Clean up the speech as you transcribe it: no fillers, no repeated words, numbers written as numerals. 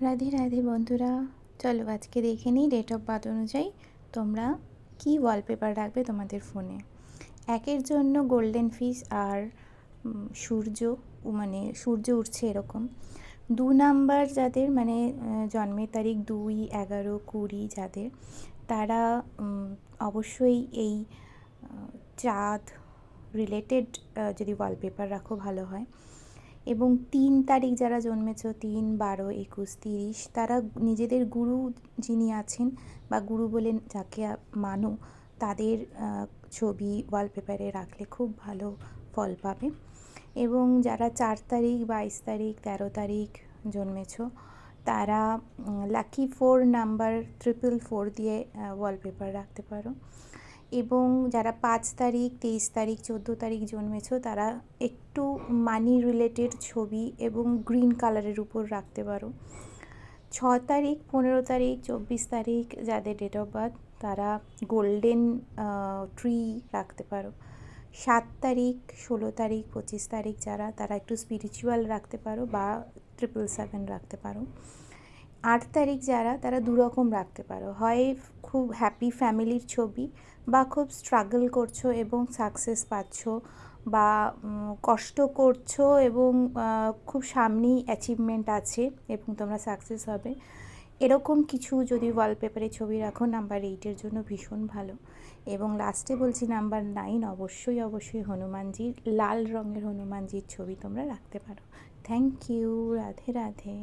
রাধে রাধে বন্ধুরা, চলো আজকে দেখে নিই ডেট অফ বার্থ অনুযায়ী তোমরা কি ওয়ালপেপার রাখবে তোমাদের ফোনে। একের জন্য গোল্ডেন ফিশ আর সূর্য, মানে সূর্য উঠছে এরকম। 2 নাম্বার যাদের মানে জন্মের তারিখ 2, 11, 20 যাদের, তারা অবশ্যই এই চাঁদ রিলেটেড যদি ওয়ালপেপার রাখো ভালো হয়। এবং 3 তারিখ যারা জন্মেছ, 3, 12, 21, 30, তারা নিজেদের গুরু যিনি আছেন বা গুরু বলে যাকে মানো তাদের ছবি ওয়ালপেপারে রাখলে খুব ভালো ফল পাবে। এবং যারা 4 তারিখ, 22 তারিখ, 13 তারিখ জন্মেছ, তারা লাকি 4 নাম্বার 444 দিয়ে ওয়ালপেপার রাখতে পারো। এবং যারা 5 তারিখ, 23 তারিখ, 14 তারিখ জন্মেছ, তারা একটু মানি রিলেটেড ছবি এবং গ্রিন কালারের উপর রাখতে পারো। 6 তারিখ, 15 তারিখ, 24 তারিখ যাদের ডেট অফ বার্থ, তারা গোল্ডেন ট্রি রাখতে পারো। 7 তারিখ, 16 তারিখ, 25 তারিখ যারা, তারা একটু স্পিরিচুয়াল রাখতে পারো বা 777 রাখতে পারো। 8 তারিখ যারা, তারা দুরকম রাখতে পারো, হয় খুব হ্যাপি ফ্যামিলির ছবি বা খুব স্ট্রাগল করছো এবং সাকসেস পাচ্ছ, বা কষ্ট করছো এবং খুব সামনেই অ্যাচিভমেন্ট আছে এবং তোমরা সাকসেস হবে, এরকম কিছু যদি ওয়ালপেপারে ছবি রাখো নাম্বার 8-এর জন্য ভীষণ ভালো। এবং লাস্টে বলছি নাম্বার 9, অবশ্যই অবশ্যই হনুমানজির, লাল রঙের হনুমানজির ছবি তোমরা রাখতে পারো। Thank you. রাধে রাধে।